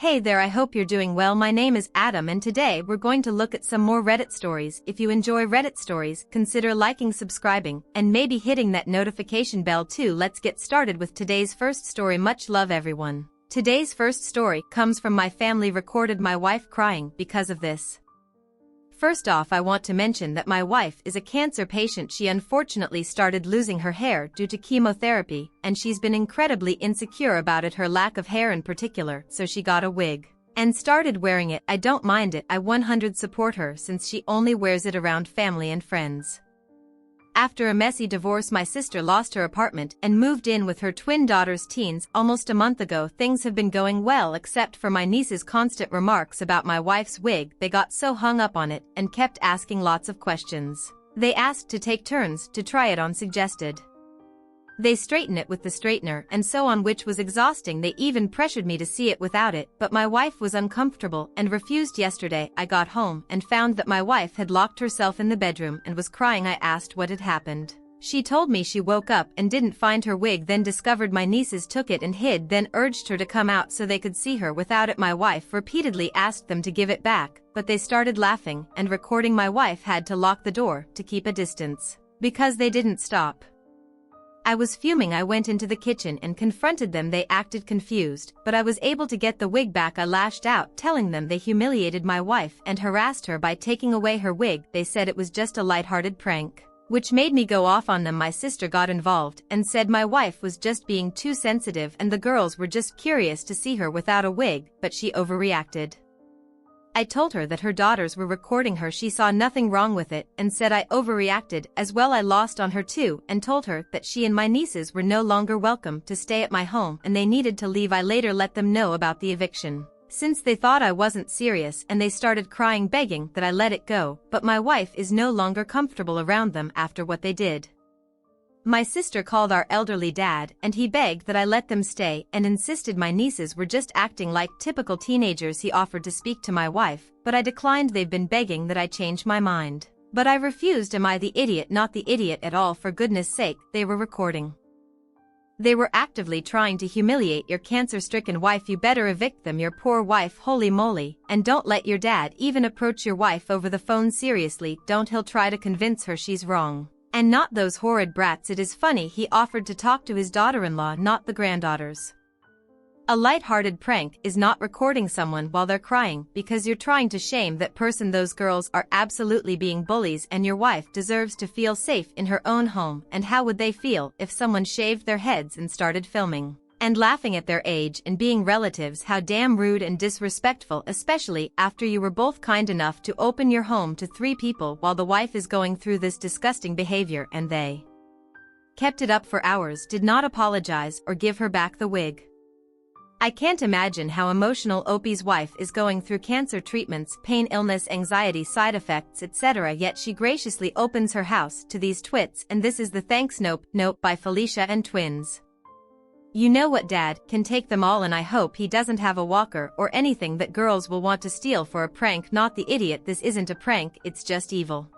Hey there, I hope you're doing well. My name is Adam and today we're going to look at some more Reddit stories. If you enjoy Reddit stories, consider liking, subscribing, and maybe hitting that notification bell too. Let's get started with today's first story. Much love everyone. Today's first story comes from my family. Recorded my wife crying because of this. First off, I want to mention that my wife is a cancer patient. She unfortunately started losing her hair due to chemotherapy, and she's been incredibly insecure about it, her lack of hair in particular, so she got a wig and started wearing it. I don't mind it. I 100% support her since she only wears it around family and friends. After a messy divorce, my sister lost her apartment and moved in with her twin daughter's teens almost a month ago. Things have been going well except for my niece's constant remarks about my wife's wig. They got so hung up on it and kept asking lots of questions. They asked to take turns to try it on, suggested they straighten it with the straightener and so on, which was exhausting. They even pressured me to see it without it, but my wife was uncomfortable and refused. Yesterday, I got home and found that my wife had locked herself in the bedroom and was crying. I asked what had happened. She told me she woke up and didn't find her wig, then discovered my nieces took it and hid, then urged her to come out so they could see her without it. My wife repeatedly asked them to give it back, but they started laughing and recording. My wife had to lock the door to keep a distance because they didn't stop. I was fuming. I went into the kitchen and confronted them. They acted confused, but I was able to get the wig back. I lashed out, telling them they humiliated my wife and harassed her by taking away her wig. They said it was just a lighthearted prank, which made me go off on them. My sister got involved and said my wife was just being too sensitive and the girls were just curious to see her without a wig, but she overreacted. I told her that her daughters were recording her. She saw nothing wrong with it and said I overreacted as well. I lost on her too and told her that she and my nieces were no longer welcome to stay at my home and they needed to leave. I later let them know about the eviction, since they thought I wasn't serious, and they started crying, begging that I let it go, but my wife is no longer comfortable around them after what they did. My sister called our elderly dad and he begged that I let them stay and insisted my nieces were just acting like typical teenagers. He offered to speak to my wife, but I declined. They've been begging that I change my mind, but I refused. Am I the idiot? Not the idiot at all. For goodness sake, they were recording. They were actively trying to humiliate your cancer-stricken wife. You better evict them, your poor wife. Holy moly. And don't let your dad even approach your wife over the phone. Seriously, don't. He'll try to convince her she's wrong. And not those horrid brats. It is funny he offered to talk to his daughter-in-law, not the granddaughters. A light-hearted prank is not recording someone while they're crying because you're trying to shame that person. Those girls are absolutely being bullies and your wife deserves to feel safe in her own home. And how would they feel if someone shaved their heads and started filming and laughing at their age and being relatives? How damn rude and disrespectful, especially after you were both kind enough to open your home to 3 people while the wife is going through this disgusting behavior, and they kept it up for hours, did not apologize or give her back the wig. I can't imagine how emotional Opie's wife is going through cancer treatments, pain, illness, anxiety, side effects, etc. Yet she graciously opens her house to these twits, and this is the thanks. Nope by Felicia and twins. You know what, Dad can take them all, and I hope he doesn't have a walker or anything that girls will want to steal for a prank. Not the idiot. This isn't a prank, it's just evil.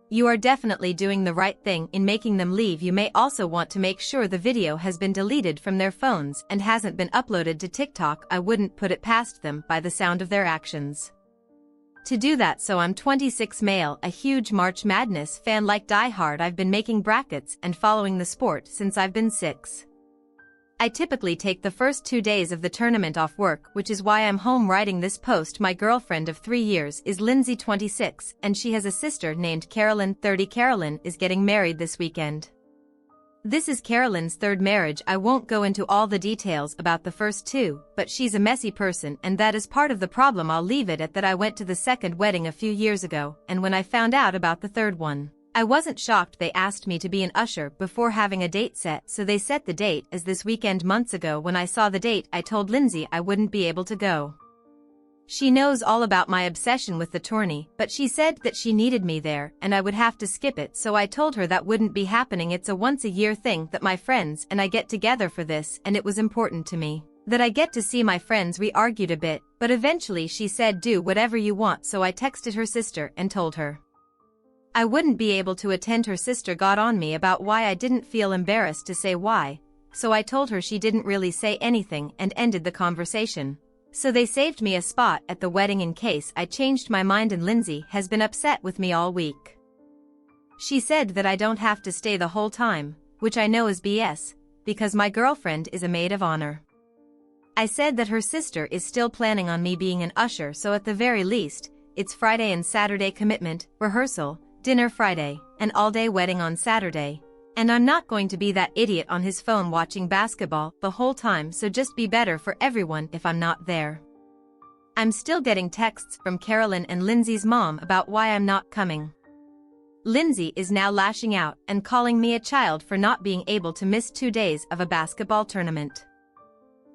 You are definitely doing the right thing in making them leave. You may also want to make sure the video has been deleted from their phones and hasn't been uploaded to TikTok. I wouldn't put it past them by the sound of their actions to do that. So I'm 26, male, a huge March Madness fan like Die Hard. I've been making brackets and following the sport since I've been 6. I typically take the first 2 days of the tournament off work, which is why I'm home writing this post. My girlfriend of 3 years is Lindsay, 26, and she has a sister named Carolyn, 30. Carolyn is getting married this weekend. This is Carolyn's 3rd marriage. I won't go into all the details about the first 2, but she's a messy person and that is part of the problem. I'll leave it at that. I went to the 2nd wedding a few years ago, and when I found out about the 3rd one, I wasn't shocked. They asked me to be an usher before having a date set, so they set the date as this weekend. Months ago when I saw the date, I told Lindsay I wouldn't be able to go. She knows all about my obsession with the tourney, but she said that she needed me there and I would have to skip it, so I told her that wouldn't be happening. It's a once-a-year thing that my friends and I get together for this, and it was important to me that I get to see my friends. We argued a bit, but eventually she said do whatever you want, so I texted her sister and told her I wouldn't be able to attend. Her sister got on me about why I didn't feel embarrassed to say why, so I told her. She didn't really say anything and ended the conversation. So they saved me a spot at the wedding in case I changed my mind, and Lindsay has been upset with me all week. She said that I don't have to stay the whole time, which I know is BS, because my girlfriend is a maid of honor. I said that her sister is still planning on me being an usher, so at the very least, it's Friday and Saturday commitment, rehearsal, dinner Friday, and all-day wedding on Saturday. And I'm not going to be that idiot on his phone watching basketball the whole time, so just be better for everyone if I'm not there. I'm still getting texts from Carolyn and Lindsay's mom about why I'm not coming. Lindsay is now lashing out and calling me a child for not being able to miss 2 days of a basketball tournament.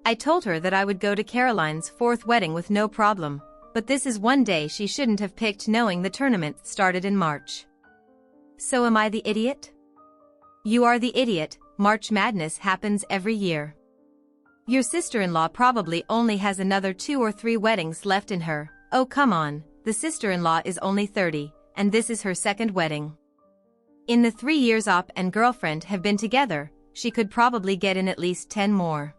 I told her that I would go to Caroline's 4th wedding with no problem, but this is one day she shouldn't have picked, knowing the tournament started in March. So am I the idiot? You are the idiot. March Madness happens every year. Your sister-in-law probably only has another 2 or 3 weddings left in her. Oh come on, the sister-in-law is only 30, and this is her 2nd wedding. In the 3 years Op and girlfriend have been together, she could probably get in at least 10 more.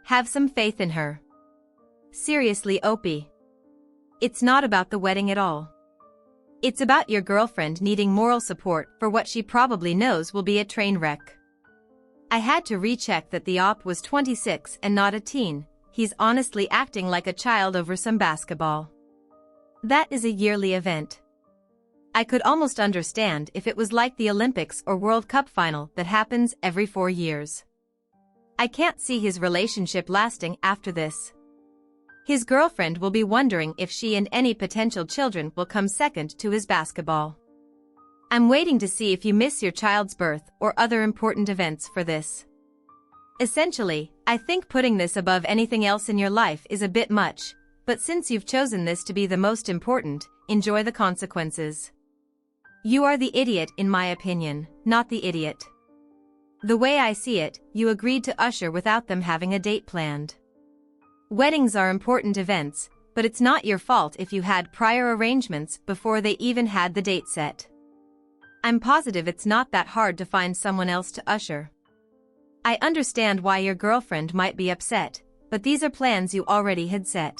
Have some faith in her. Seriously, Opie. It's not about the wedding at all. It's about your girlfriend needing moral support for what she probably knows will be a train wreck. I had to recheck that the Op was 26 and not a teen. He's honestly acting like a child over some basketball. That is a yearly event. I could almost understand if it was like the Olympics or World Cup final that happens every 4 years. I can't see his relationship lasting after this. His girlfriend will be wondering if she and any potential children will come second to his basketball. I'm waiting to see if you miss your child's birth or other important events for this. Essentially, I think putting this above anything else in your life is a bit much, but since you've chosen this to be the most important, enjoy the consequences. You are the idiot in my opinion, not the idiot. The way I see it, you agreed to usher without them having a date planned. Weddings are important events, but it's not your fault if you had prior arrangements before they even had the date set. I'm positive it's not that hard to find someone else to usher. I understand why your girlfriend might be upset, but these are plans you already had set.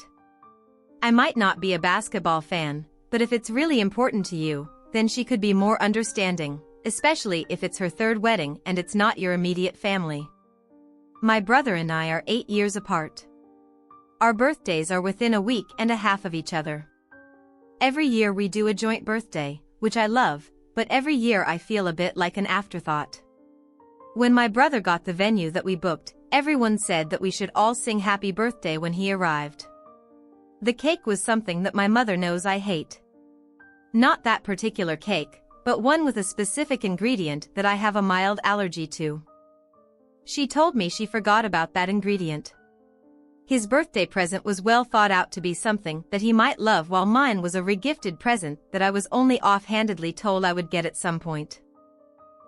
I might not be a basketball fan, but if it's really important to you, then she could be more understanding, especially if it's her 3rd wedding and it's not your immediate family. My brother and I are 8 years apart. Our birthdays are within a week and a half of each other. Every year we do a joint birthday, which I love, but every year I feel a bit like an afterthought. When my brother got the venue that we booked, everyone said that we should all sing happy birthday when he arrived. The cake was something that my mother knows I hate. Not that particular cake, but one with a specific ingredient that I have a mild allergy to. She told me she forgot about that ingredient. His birthday present was well thought out to be something that he might love, while mine was a regifted present that I was only offhandedly told I would get at some point.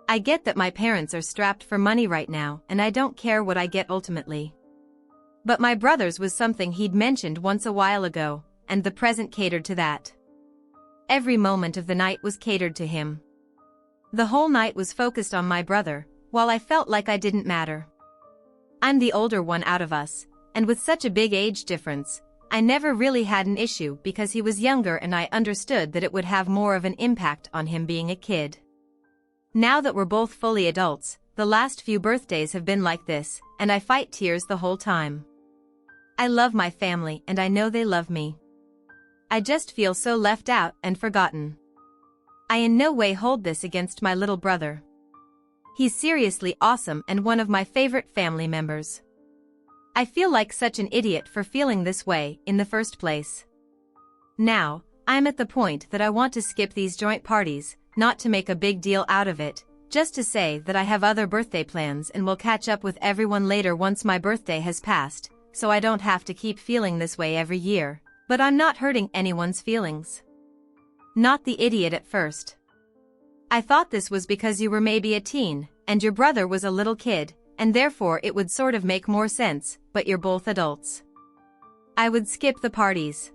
I get that my parents are strapped for money right now, and I don't care what I get ultimately. But my brother's was something he'd mentioned once a while ago, and the present catered to that. Every moment of the night was catered to him. The whole night was focused on my brother, while I felt like I didn't matter. I'm the older one out of us, and with such a big age difference, I never really had an issue because he was younger and I understood that it would have more of an impact on him being a kid. Now that we're both fully adults, the last few birthdays have been like this, and I fight tears the whole time. I love my family and I know they love me. I just feel so left out and forgotten. I in no way hold this against my little brother. He's seriously awesome and one of my favorite family members. I feel like such an idiot for feeling this way in the first place. Now, I'm at the point that I want to skip these joint parties, not to make a big deal out of it, just to say that I have other birthday plans and will catch up with everyone later once my birthday has passed, so I don't have to keep feeling this way every year, but I'm not hurting anyone's feelings. Not the idiot at first. I thought this was because you were maybe a teen, and your brother was a little kid, and therefore it would sort of make more sense, but you're both adults. I would skip the parties.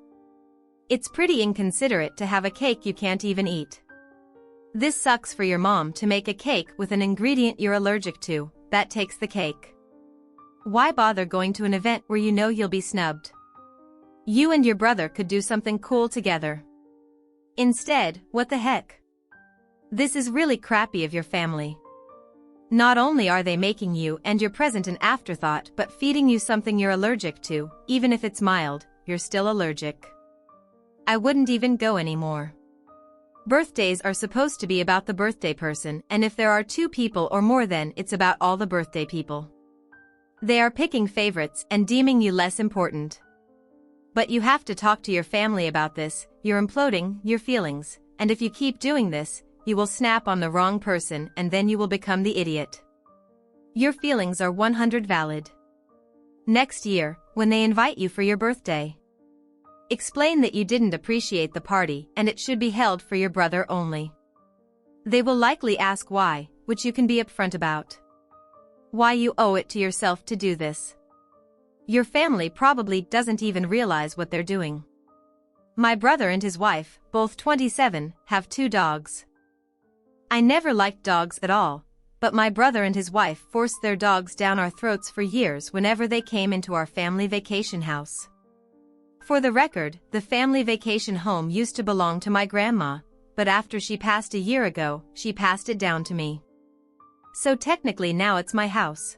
It's pretty inconsiderate to have a cake you can't even eat. This sucks for your mom to make a cake with an ingredient you're allergic to. That takes the cake. Why bother going to an event where you know you'll be snubbed? You and your brother could do something cool together. Instead, what the heck? This is really crappy of your family. Not only are they making you and your present an afterthought but feeding you something you're allergic to, even if it's mild, you're still allergic. I wouldn't even go anymore. Birthdays are supposed to be about the birthday person, and if there are 2 people or more then it's about all the birthday people. They are picking favorites and deeming you less important. But you have to talk to your family about this, you're imploding your feelings, and if you keep doing this, you will snap on the wrong person and then you will become the idiot. Your feelings are 100% valid. Next year, when they invite you for your birthday, explain that you didn't appreciate the party and it should be held for your brother only. They will likely ask why, which you can be upfront about. Why you owe it to yourself to do this. Your family probably doesn't even realize what they're doing. My brother and his wife, both 27, have 2 dogs. I never liked dogs at all, but my brother and his wife forced their dogs down our throats for years whenever they came into our family vacation house. For the record, the family vacation home used to belong to my grandma, but after she passed a year ago, she passed it down to me. So technically now it's my house.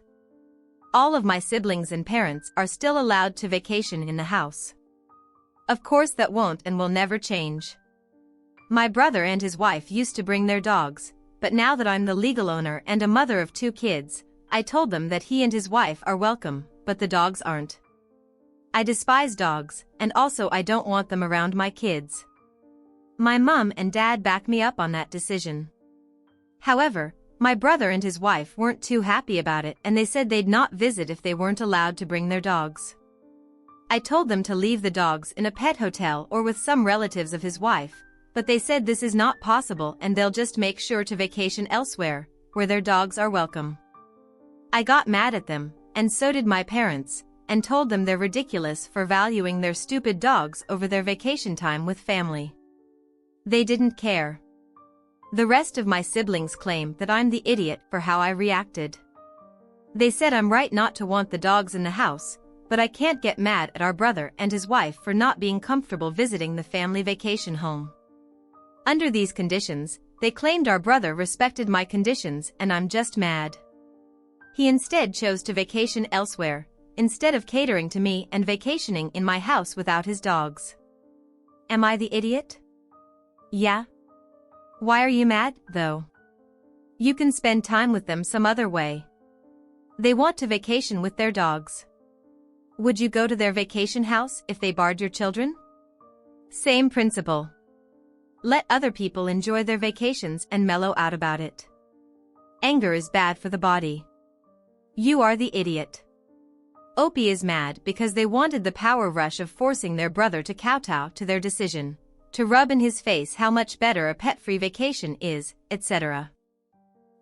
All of my siblings and parents are still allowed to vacation in the house. Of course that won't and will never change. My brother and his wife used to bring their dogs, but now that I'm the legal owner and a mother of 2 kids, I told them that he and his wife are welcome, but the dogs aren't. I despise dogs, and also I don't want them around my kids. My mom and dad back me up on that decision. However, my brother and his wife weren't too happy about it and they said they'd not visit if they weren't allowed to bring their dogs. I told them to leave the dogs in a pet hotel or with some relatives of his wife, but they said this is not possible and they'll just make sure to vacation elsewhere, where their dogs are welcome. I got mad at them, and so did my parents, and told them they're ridiculous for valuing their stupid dogs over their vacation time with family. They didn't care. The rest of my siblings claim that I'm the idiot for how I reacted. They said I'm right not to want the dogs in the house, but I can't get mad at our brother and his wife for not being comfortable visiting the family vacation home. Under these conditions, they claimed our brother respected my conditions and I'm just mad. He instead chose to vacation elsewhere, instead of catering to me and vacationing in my house without his dogs. Am I the idiot? Yeah. Why are you mad, though? You can spend time with them some other way. They want to vacation with their dogs. Would you go to their vacation house if they barred your children? Same principle. Let other people enjoy their vacations and mellow out about it. Anger is bad for the body. You are the idiot. Opie is mad because they wanted the power rush of forcing their brother to kowtow to their decision, to rub in his face how much better a pet-free vacation is, etc.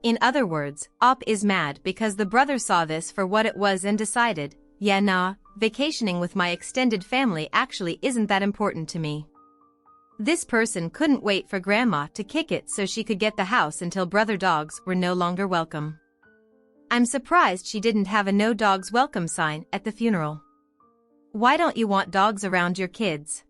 In other words, Op is mad because the brother saw this for what it was and decided, yeah nah, vacationing with my extended family actually isn't that important to me. This person couldn't wait for grandma to kick it so she could get the house until brother dogs were no longer welcome. I'm surprised she didn't have a no dogs welcome sign at the funeral. Why don't you want dogs around your kids?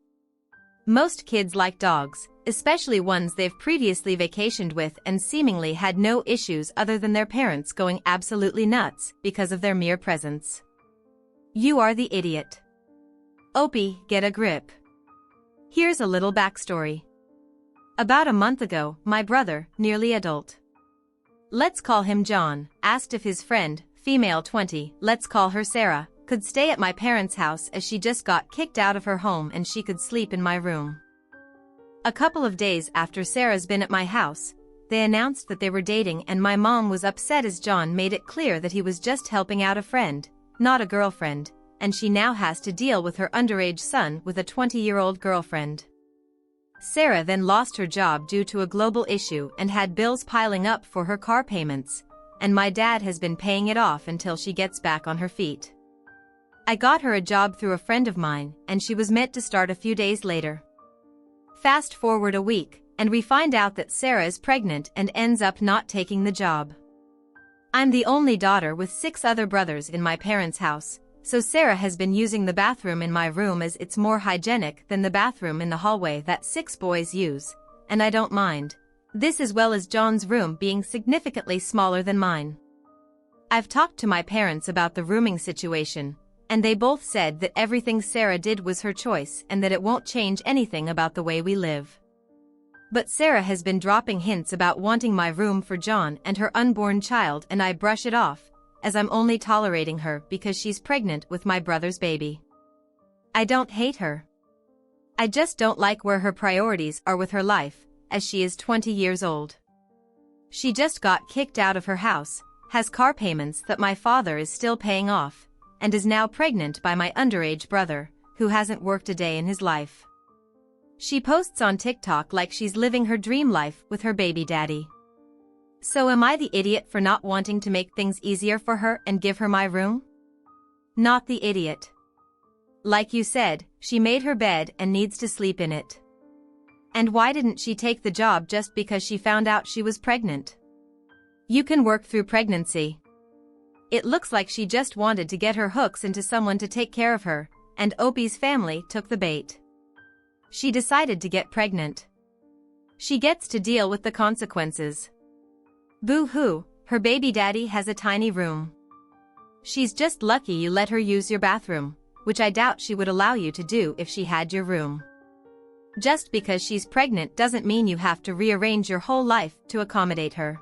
Most kids like dogs, especially ones they've previously vacationed with and seemingly had no issues other than their parents going absolutely nuts because of their mere presence. You are the idiot. Opie, get a grip. Here's a little backstory. About a month ago, my brother, nearly adult, let's call him John, asked if his friend, female 20, let's call her Sarah, could stay at my parents' house as she just got kicked out of her home and she could sleep in my room. A couple of days after Sarah's been at my house, they announced that they were dating and my mom was upset as John made it clear that he was just helping out a friend, not a girlfriend, and she now has to deal with her underage son with a 20-year-old girlfriend. Sarah then lost her job due to a global issue and had bills piling up for her car payments, and my dad has been paying it off until she gets back on her feet. I got her a job through a friend of mine, and she was meant to start a few days later. Fast forward a week, and we find out that Sarah is pregnant and ends up not taking the job. I'm the only daughter with 6 other brothers in my parents' house, so Sarah has been using the bathroom in my room as it's more hygienic than the bathroom in the hallway that 6 boys use, and I don't mind. This as well as John's room being significantly smaller than mine. I've talked to my parents about the rooming situation, and they both said that everything Sarah did was her choice and that it won't change anything about the way we live. But Sarah has been dropping hints about wanting my room for John and her unborn child, and I brush it off, as I'm only tolerating her because she's pregnant with my brother's baby. I don't hate her. I just don't like where her priorities are with her life, as she is 20 years old. She just got kicked out of her house, has car payments that my father is still paying off, and is now pregnant by my underage brother, who hasn't worked a day in his life. She posts on TikTok like she's living her dream life with her baby daddy. So am I the idiot for not wanting to make things easier for her and give her my room? Not the idiot. Like you said, she made her bed and needs to sleep in it. And why didn't she take the job just because she found out she was pregnant? You can work through pregnancy. It looks like she just wanted to get her hooks into someone to take care of her, and Opie's family took the bait. She decided to get pregnant. She gets to deal with the consequences. Boo-hoo, her baby daddy has a tiny room. She's just lucky you let her use your bathroom, which I doubt she would allow you to do if she had your room. Just because she's pregnant doesn't mean you have to rearrange your whole life to accommodate her.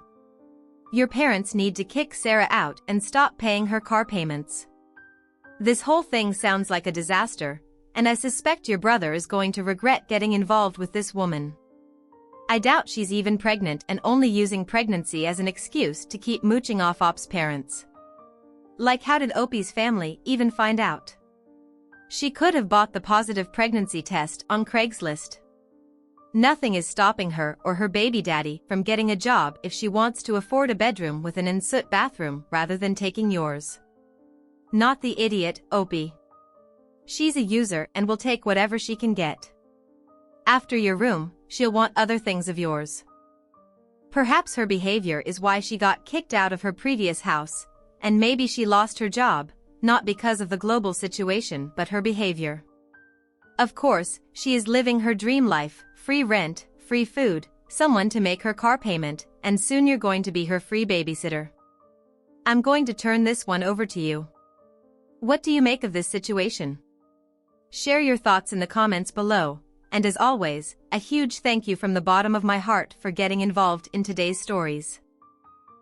Your parents need to kick Sarah out and stop paying her car payments. This whole thing sounds like a disaster, and I suspect your brother is going to regret getting involved with this woman. I doubt she's even pregnant and only using pregnancy as an excuse to keep mooching off Op's parents. Like, how did Opie's family even find out? She could have bought the positive pregnancy test on Craigslist. Nothing is stopping her or her baby daddy from getting a job if she wants to afford a bedroom with an ensuite bathroom rather than taking yours. Not the idiot, Opie. She's a user and will take whatever she can get. After your room, she'll want other things of yours. Perhaps her behavior is why she got kicked out of her previous house, and maybe she lost her job, not because of the global situation but her behavior. Of course, she is living her dream life, free rent, free food, someone to make her car payment, and soon you're going to be her free babysitter. I'm going to turn this one over to you. What do you make of this situation? Share your thoughts in the comments below, and as always, a huge thank you from the bottom of my heart for getting involved in today's stories.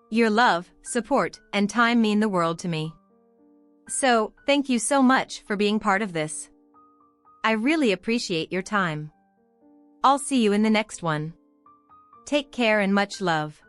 Your love, support, and time mean the world to me. So, thank you so much for being part of this. I really appreciate your time. I'll see you in the next one. Take care and much love.